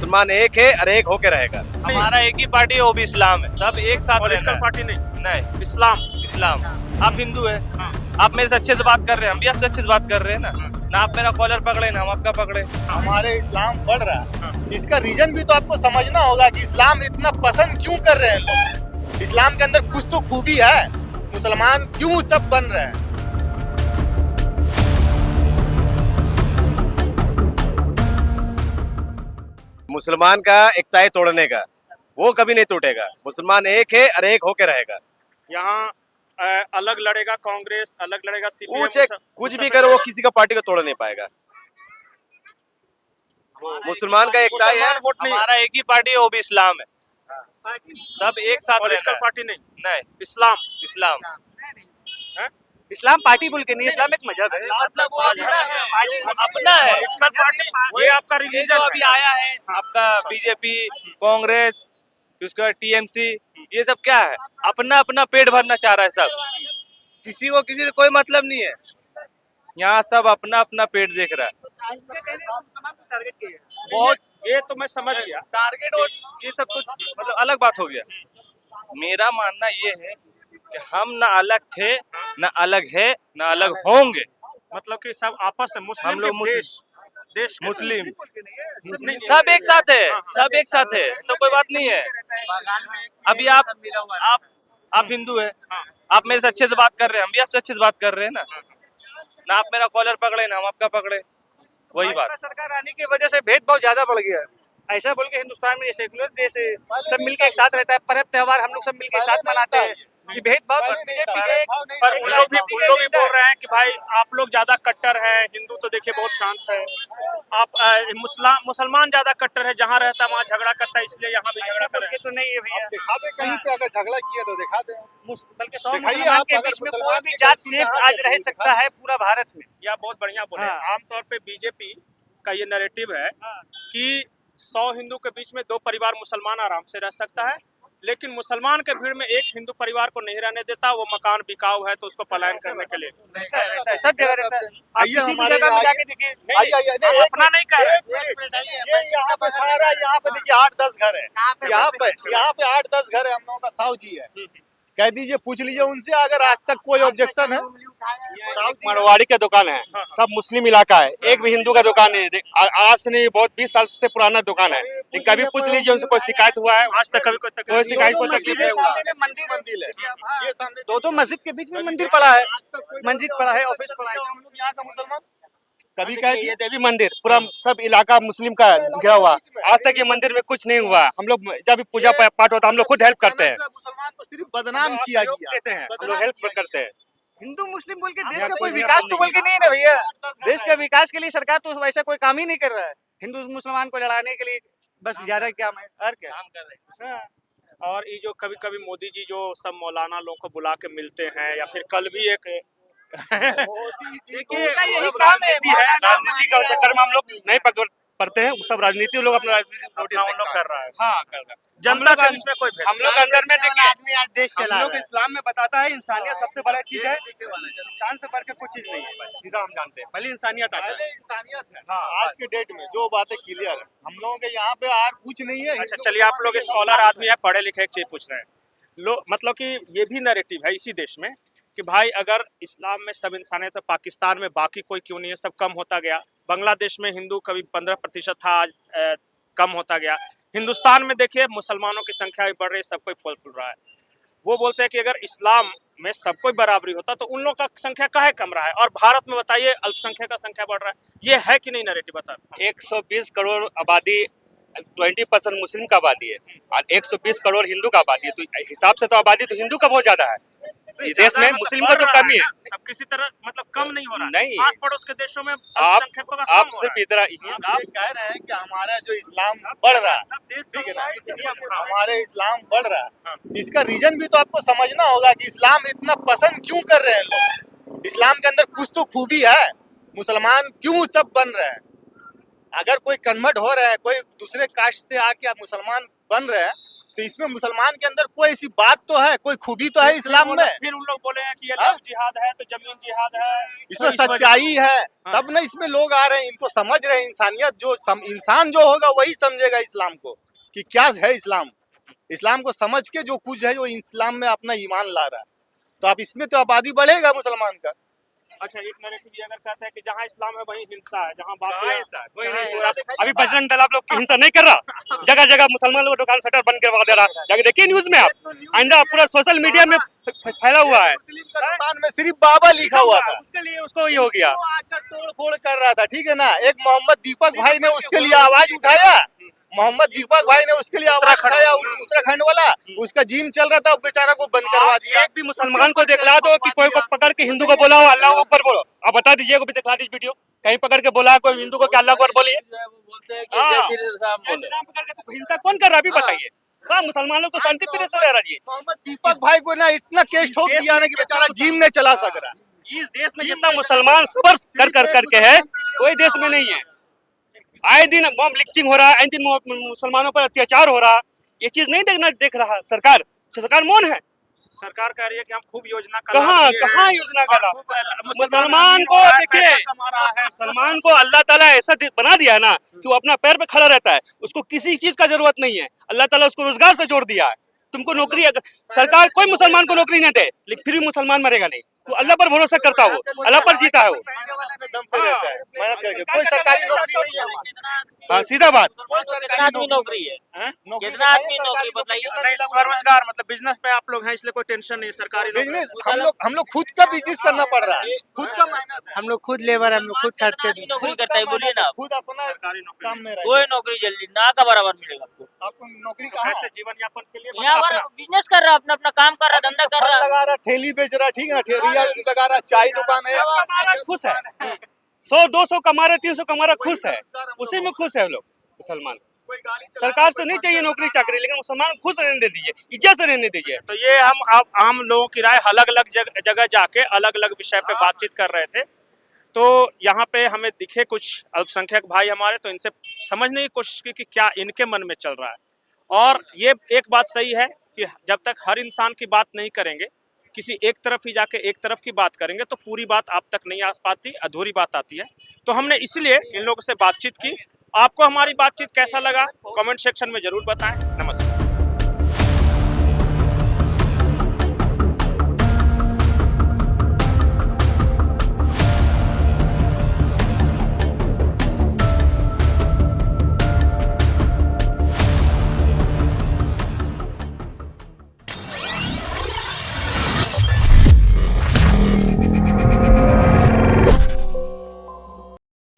मुसलमान एक है और एक होके रहेगा। हमारा एक ही पार्टी है, वो भी इस्लाम है। सब एक साथ रहना है। पार्टी नहीं, नहीं, इस्लाम। इस्लाम। आप हिंदू है, आप मेरे से अच्छे से बात कर रहे हैं, हम भी आपसे अच्छे से बात कर रहे हैं ना आप मेरा कॉलर पकड़े ना हम आपका पकड़े। हमारे इस्लाम बढ़ रहा है, इसका रीजन भी तो आपको समझना होगा कि इस्लाम इतना पसंद क्यों कर रहे हैं लोग। इस्लाम के अंदर कुछ तो खूबी है, मुसलमान क्यों सब बन रहे हैं। मुसलमान का एकताई तोड़ने का, वो कभी नहीं टूटेगा। मुसलमान एक है और एक होके रहेगा। यहाँ अलग लड़ेगा कांग्रेस, अलग लड़ेगा कुछ भी करो, वो किसी का पार्टी को तोड़ नहीं पाएगा। मुसलमान का एकताई है। हमारा एक ही पार्टी है, वो भी इस्लाम है। सब एक साथ रहना है। पार्टी नहीं, नहीं, इस्लाम। इस्लाम। इस्लाम पार्टी बोल के नहीं, इस्लाम एक मजहब है। मतलब वो अपना है, अपना है। पार्टी ये आपका ये रिलीजन जो अभी आया है आपका बीजेपी, कांग्रेस, उसका टीएमसी, ये सब क्या है? अपना अपना पेट भरना चाह रहा है सब। किसी को किसी से कोई मतलब नहीं है। यहाँ सब अपना अपना पेट देख रहा है। बहुत, ये तो मैं समझ गया। टारगेट और ये सब कुछ मतलब अलग बात हो गया। मेरा मानना ये है कि हम ना अलग थे, ना अलग है, ना अलग होंगे। मतलब कि सब आपस में मुस्लिम हम लोग के देश के मुस्लिम नहीं, सब एक साथ है, सब एक साथ है, सब कोई बात नहीं है। अभी आप हिंदू है, आप मेरे से अच्छे से बात कर रहे हैं, हम भी आपसे अच्छे से बात कर रहे हैं ना आप मेरा कॉलर पकड़े ना हम आपका पकड़े, वही बात। सरकार आने की वजह से भेदभाव ज्यादा बढ़ गया है। ऐसा बोल के हिंदुस्तान में ये सेकुलर देश है, सब मिलकर एक साथ रहता है, पर्व त्योहार हम लोग सब मिलकर एक साथ मनाते हैं। ये भेदभाव बीजेपी के पर उन लोग भी बोल रहे हैं कि भाई आप लोग ज्यादा कट्टर हैं, हिंदू तो देखिए बहुत शांत है, आप मुसलमान ज्यादा कट्टर है, जहाँ रहता है वहाँ झगड़ा करता है, इसलिए यहाँ भी झगड़ा कर रहे हैं। तो नहीं है भैया, दिखा दे कहीं पे, अगर झगड़ा किया तो दिखा दे। बल्कि 100 दिखाइए मुसलमान आप, के अगर बीच में मुसलमान कोई भी की जात गलती सेफ कहाँ आज से रह हुई, सकता है पूरा भारत में। या बहुत बढ़िया बोले। हाँ। आमतौर पे बीजेपी का ये नैरेटिव है कि 100 हिंदू के बीच में 2 परिवार मुसलमान आराम से रह सकता है, लेकिन मुसलमान के भीड़ में एक हिंदू परिवार को नहीं रहने देता। वो मकान बिकाऊ है तो उसको पलायन करने के लिए सब जगह रहता है। आप आइए किसी भी हमारे जगह में आइए। जाके देखिए, आइए अपना नहीं कह रहे। ये यहाँ पे सारा, यहाँ पे देखिए 8-10 घर है, यहाँ पे 8-10 घर है, हम लोगों का साहू जी है। कह दीजिए, पूछ लीजिए उनसे, अगर आज तक कोई ऑब्जेक्शन है। मारवाड़ी का दुकान है, सब मुस्लिम इलाका है, एक भी हिंदू का दुकान है। आज से नहीं, बहुत 20 साल से पुराना दुकान है। लेकिन कभी पूछ लीजिए उनसे कोई शिकायत हुआ है? आज तक कभी कोई शिकायत, कोई तकलीफ नहीं हुआ। मंदिर है, ये सामने दो मस्जिद के बीच में मंदिर पड़ा है, मस्जिद पड़ा है, ऑफिस पड़ा है। हम लोग यहाँ का मुसलमान कभी कह ये दिए देवी मंदिर पूरा सब इलाका मुस्लिम का घिरा हुआ। आज तक ये मंदिर में कुछ नहीं हुआ। हम लोग जब भी पूजा पाठ होता है हम लोग खुद हेल्प करते हैं, मुसलमान को सिर्फ बदनाम किया गया, देते हैं, हम लोग हेल्प करते हैं। हिंदू मुस्लिम बोल के देश का कोई विकास तो बोल के नहीं है ना भैया। देश का विकास के लिए सरकार तो वैसा कोई काम ही नहीं कर रहा है। हिंदू मुसलमान को लड़ाने के लिए बस ज्यादा क्या है और क्या काम कर रहे हैं। हाँ। और ये जो कभी कभी मोदी जी जो सब मौलाना लोगों को बुला के मिलते हैं, या फिर कल भी एक मोदी जी को उनका यही सब काम है, राजनीति है, राजनीति का चक्कर में हम लोग नहीं पढ़ते हैं। सब राजनीति लोग अपना अपना उन लोग कर रहा है। हाँ कर रहा है। जनता के बीच में कोई भेद हम लोग अंदर में देखिए, आदमी आज देश हम चला लोग रहा है। इस्लाम में बताता है इंसानियत सबसे बड़ा चीज है। इंसान से बढ़ के कुछ चीज नहीं है, सीधा हम जानते हैं। पहले इंसानियत आता है। पहले इंसानियत है। हाँ। आज के डेट में जो बातें क्लियर है, हम लोगों के यहाँ पे और कुछ नहीं है। अच्छा चलिए, आप लोग स्कॉलर आदमी है, पढ़े लिखे, एक चीज पूछ रहे हैं मतलब कि ये भी नैरेटिव है इसी देश में कि भाई अगर इस्लाम में सब इंसानियत है, पाकिस्तान में बाकी कोई क्यों नहीं है, सब कम होता गया। बांग्लादेश में हिंदू कभी 15% था, आज कम होता गया। हिंदुस्तान में देखिए मुसलमानों की संख्या भी बढ़ रही है, सब कोई फल फूल रहा है। वो बोलते हैं कि अगर इस्लाम में सब कोई बराबरी होता तो उन लोगों का संख्या काहे कम रहा है, और भारत में बताइए अल्पसंख्यक का संख्या बढ़ रहा है। ये है कि नहीं नैरेटिव? बता। 120 करोड़ आबादी, 20% मुस्लिम का आबादी है और 120 करोड़ हिंदू का आबादी है। तो हिसाब से तो आबादी तो हिंदू का बहुत ज्यादा है। इस देश में मुस्लिम का तो कम ही है। सब किसी तरह मतलब कम नहीं हो रहा है। नहीं। आस पड़ोस के देशों में आप अल्पसंख्यकों का कम आप हो सिर्फ रहा है। इधर आप ये कह रहे हैं कि हमारा जो इस्लाम बढ़ रहा है, सब देश ठीक है का ना, हमारे इस्लाम बढ़ रहा है, इसका रीजन भी तो आपको समझना होगा कि इस्लाम इतना पसंद क्यों कर रहे हैं लोग। इस्लाम के अंदर कुछ तो खूबी है, मुसलमान क्यों सब बन रहे हैं। अगर कोई कन्वर्ट हो रहे हैं, कोई दूसरे कास्ट से आके आप मुसलमान बन रहे हैं, तो इसमें मुसलमान के अंदर कोई ऐसी बात तो है, कोई खूबी तो है इस्लाम में? फिर उन लोग बोले हैं कि ये हाँ? लव जिहाद है तो जमीन जिहाद है, इसमें तो इस वजह- सच्चाई है, हाँ। तब ना इसमें लोग आ रहे हैं, इनको समझ रहे हैं। इंसानियत इंसान जो होगा वही समझेगा इस्लाम को कि क्या है इस्लाम। इस्लाम को समझ के जो कुछ है जो इस्लाम में अपना ईमान ला रहा है, तो आप इसमें तो आबादी बढ़ेगा मुसलमान का। अच्छा, एक नैरेटिव ये अगर कहते हैं कि जहाँ इस्लाम है वहीं हिंसा है, जहाँ बात कहाँ हिंसा? कोई नहीं हिंसा हो रहा। दिखाइए अभी ना। बजरंग दल आप लोग की हिंसा नहीं कर रहा, जगह जगह मुसलमान लोग दुकान शटर बंद करवा दे रहा। जाके देखिए न्यूज में आप, आइंदा पूरा सोशल मीडिया में फैला हुआ है। मुस्लिम का दुकान में सिर्फ बाबा लिखा हुआ था, उसके लिए उसको ये हो गया। वो आकर तोड़ फोड़ कर रहा था, ठीक है ना। एक मोहम्मद दीपक भाई ने उसके लिए आवाज उठाया, मोहम्मद दीपक भाई ने उसके लिए आवाज उठाया, उत्तराखंड वाला, उसका जिम चल रहा था, बेचारा को बंद करवा दिया। एक भी मुसलमान को दिखला दो कि कोई को पकड़ के हिंदू को बोला हो अल्लाह अकबर बोलो, आप बता दीजिए, को भी दिखला दीजिए वीडियो, कहीं पकड़ के बोला कोई हिंदू को क्या अल्लाह अकबर बोलिए। पकड़ के तो हिंसा कौन कर रहा है अभी बताइए। हाँ, मुसलमान लोग तो शांति प्रिय से रह रहा है। मोहम्मद दीपक भाई को ना इतना केस ठोक दिया ना कि बेचारा जिम नहीं चला सक रहा। इस देश में जितना मुसलमान सबर कर कर करके है, कोई देश में नहीं है। आए दिन बम लिंचिंग हो रहा है, आए दिन मुसलमानों पर अत्याचार हो रहा है, ये चीज नहीं देख रहा सरकार मौन है। सरकार कह रही है कि हम खूब योजना का कहाँ लाभ दिए हैं। कहाँ योजना का लाभ? खूब मुसलमान को हो रहा है, देखिए, पैसा कमा रहा है। मुसलमान को अल्लाह ताला ऐसा बना दिया है ना कि वो अपना पैर पे खड़ा रहता है, उसको किसी चीज का जरूरत नहीं है। अल्लाह ताला उसको रोजगार से जोड़ दिया है। तुमको नौकरी, सरकार कोई मुसलमान को नौकरी नहीं दे, लेकिन फिर भी मुसलमान मरेगा नहीं। वो अल्लाह पर भरोसा करता है, वो अल्लाह पर जीता है वो। दम पे रहता है, मेहनत करके। कोई सरकारी नौकरी नहीं है हमारा। हाँ, सीधा बात। कोई सरकारी नौकरी है। हैं? कितना आदमी नौकरी बताइए? नहीं, स्वरोजगार मतलब बिजनेस में आप लोग हैं इसलिए कोई टेंशन नहीं, सरकारी नौकरी। बिजनेस हम लोग खुद का बिजनेस करना पड़ रहा है, खुद का मेहनत है। हम लोग खुद लेबर, हम लोग खुद खटते हैं। नौकरी करता है, बोलिए ना। खुद अपना सरकारी नौकरी काम में रहे। कोई नौकरी जल्दी ना का बराबर मिलेगा आपको। आपको नौकरी कहाँ कैसे है? जीवन यापन के लिए यहाँ अपना- पर बिजनेस कर रहा है, अपना अपना काम कर रहा है, धंधा कर फल रहा है। लगा रहा, ठेली बेच रहा, ठीक है ना, ठेलिया लगा रहा, चाय दुकान है, कमा रहा खुश है, 100-200 कमा रहे, 300 कमा रहा खुश है, उसी में खुश है लोग मुसलमान। कोई गाड़ी चला सरकार से नहीं चाहिए नौकरी चाकरी, लेकिन मुसलमान को खुश रहने दे दीजिए, इज्जत से रहने दीजिए। तो ये हम अब आम लोगों की राय अलग अलग जगह जाके अलग अलग विषय पे बातचीत कर रहे थे। तो यहाँ पे हमें दिखे कुछ अल्पसंख्यक भाई हमारे, तो इनसे समझने की कोशिश की कि क्या इनके मन में चल रहा है। और ये एक बात सही है कि जब तक हर इंसान की बात नहीं करेंगे, किसी एक तरफ ही जाके एक तरफ की बात करेंगे, तो पूरी बात आप तक नहीं आ पाती, अधूरी बात आती है। तो हमने इसलिए इन लोगों से बातचीत की। आपको हमारी बातचीत कैसा लगा कमेंट सेक्शन में जरूर बताएं। नमस्कार।